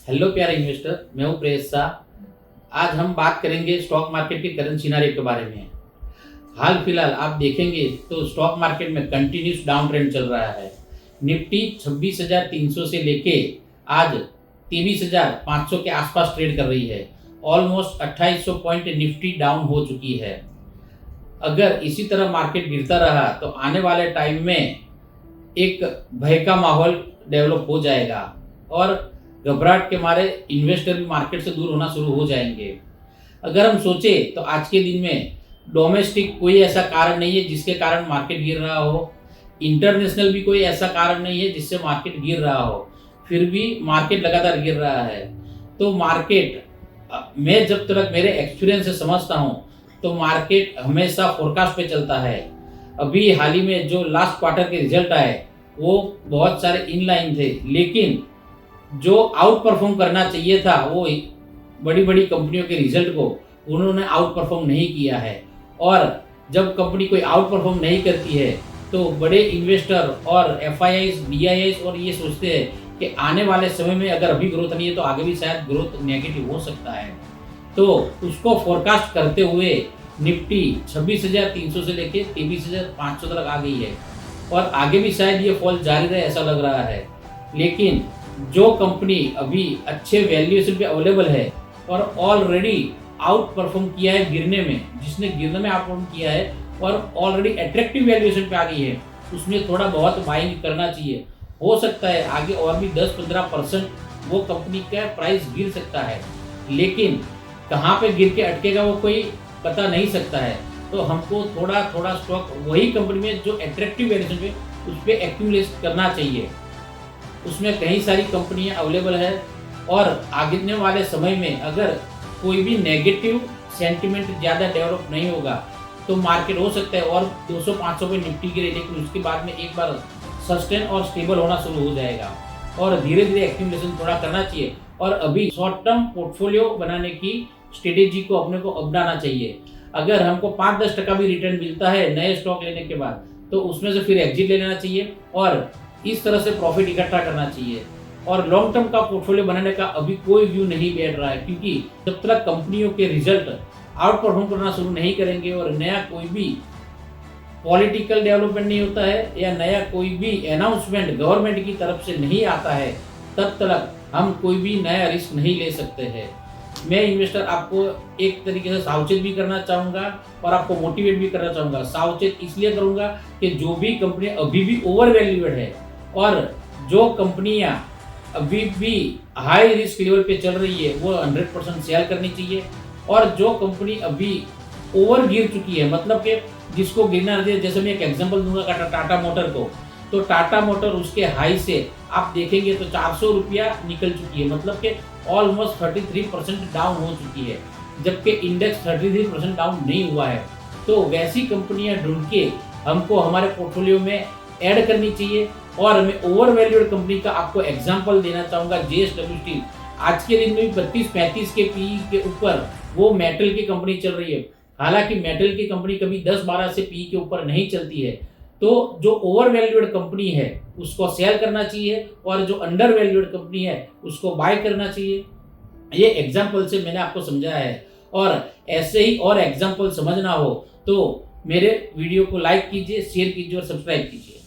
Hello प्यारे investor, मैं हूं प्रेस शाह। आज हम बात करेंगे स्टॉक मार्केट के करंट सिनारियो के बारे में। हाल फिलहाल आप देखेंगे तो स्टॉक मार्केट में कंटिन्यूस डाउन ट्रेंड चल रहा है। निफ्टी 26,300 से लेके आज 23,500 के आसपास ट्रेड कर रही है। ऑलमोस्ट 2800 पॉइंट निफ्टी डाउन हो चुकी है। अगर इसी तरह मार्केट गिरता रहा तो आने वाले टाइम में एक भय का माहौल डेवलप हो जाएगा और घबराहट के मारे इन्वेस्टर भी मार्केट से दूर होना शुरू हो जाएंगे। अगर हम सोचें तो आज के दिन में डोमेस्टिक कोई ऐसा कारण नहीं है जिसके कारण मार्केट गिर रहा हो, इंटरनेशनल भी कोई ऐसा कारण नहीं है जिससे मार्केट गिर रहा हो, फिर भी मार्केट लगातार गिर रहा है। तो मार्केट मैं जब तक मेरे एक्सपीरियंस से समझता हूँ तो मार्केट हमेशा फोरकास्ट पे चलता है। अभी हाल ही में जो लास्ट क्वार्टर के रिजल्ट आए वो बहुत सारे इनलाइन थे, लेकिन जो आउट परफॉर्म करना चाहिए था वो बड़ी बड़ी कंपनियों के रिजल्ट को उन्होंने आउट परफॉर्म नहीं किया है। और जब कंपनी कोई आउट परफॉर्म नहीं करती है तो बड़े इन्वेस्टर और एफआईआईज डीआईआईज और ये सोचते हैं कि आने वाले समय में अगर अभी ग्रोथ नहीं है तो आगे भी शायद ग्रोथ नेगेटिव हो सकता है। तो उसको फोरकास्ट करते हुए निफ्टी 26,300 से लेके 23,500 तक आ गई है और आगे भी शायद ये फॉल जारी रहे ऐसा लग रहा है। लेकिन जो कंपनी अभी अच्छे वैल्यूएशन पे अवेलेबल है और ऑलरेडी आउट परफॉर्म किया है गिरने में, जिसने गिरने में आउट परफॉर्म किया है और ऑलरेडी अट्रैक्टिव वैल्यूएशन पे आ गई है, उसमें थोड़ा बहुत बाइंग करना चाहिए। हो सकता है आगे और भी 10-15% वो कंपनी का प्राइस गिर सकता है, लेकिन कहाँ पे गिर के अटकेगा वो कोई बता नहीं सकता है। तो हमको थोड़ा थोड़ा स्टॉक वही कंपनी में जो अट्रैक्टिव वैल्यूएशन पे उस पर एक्यूमुलेट करना चाहिए। उसमें कई सारी कंपनियां अवेलेबल है और आगे वाले समय में अगर कोई भी नेगेटिव सेंटिमेंट ज़्यादा डेवलप नहीं होगा तो मार्केट हो सकता है और 200-500 पे निफ्टी गिरे, लेकिन उसके बाद में एक बार सस्टेन और स्टेबल होना शुरू हो जाएगा और धीरे धीरे एक्यूमुलेशन थोड़ा करना चाहिए। और अभी शॉर्ट टर्म पोर्टफोलियो बनाने की स्ट्रेटेजी को अपने को अपनाना चाहिए। अगर हमको 5-10% भी रिटर्न मिलता है नए स्टॉक लेने के बाद तो उसमें से फिर एग्जिट ले लेना चाहिए और इस तरह से प्रॉफिट इकट्ठा करना चाहिए। और लॉन्ग टर्म का पोर्टफोलियो बनाने का अभी कोई व्यू नहीं बैठ रहा है, क्योंकि जब तक कंपनियों के रिजल्ट आउट परफॉर्म करना शुरू नहीं करेंगे और नया कोई भी पॉलिटिकल डेवलपमेंट नहीं होता है या नया कोई भी अनाउंसमेंट गवर्नमेंट की तरफ से नहीं आता है, तब तक हम कोई भी नया रिस्क नहीं ले सकते हैं। मैं इन्वेस्टर आपको एक तरीके से सावचेत भी करना चाहूँगा और आपको मोटिवेट भी करना चाहूँगा। सावचेत इसलिए करूँगा कि जो भी कंपनी अभी भी ओवर वैल्यूएड है और जो कंपनियां अभी भी हाई रिस्क लेवल पे चल रही है वो 100% सेल करनी चाहिए। और जो कंपनी अभी ओवर गिर चुकी है, मतलब कि जिसको गिरना नहीं है, जैसे मैं एक एग्जांपल दूंगा टाटा मोटर को, तो टाटा मोटर उसके हाई से आप देखेंगे तो 400 रुपया निकल चुकी है, मतलब कि ऑलमोस्ट 33% डाउन हो चुकी है, जबकि इंडेक्स 33% डाउन नहीं हुआ है। तो वैसी कंपनियां ढूंढ के हमको हमारे पोर्टफोलियो में ऐड करनी चाहिए। और मैं ओवर वैल्यूड कंपनी का आपको एग्जांपल देना चाहूँगा, जेएसडब्ल्यू स्टील। आज के दिन में 32-35 के पीई के ऊपर वो मेटल की कंपनी चल रही है। हालांकि मेटल की कंपनी कभी 10-12 से पीई के ऊपर नहीं चलती है। तो जो ओवर वैल्यूड कंपनी है उसको सेल करना चाहिए और जो अंडर वैल्यूड कंपनी है उसको बाय करना चाहिए। ये एग्जाम्पल से मैंने आपको समझाया है। और ऐसे ही और एग्जाम्पल समझना हो तो मेरे वीडियो को लाइक कीजिए, शेयर कीजिए और सब्सक्राइब कीजिए।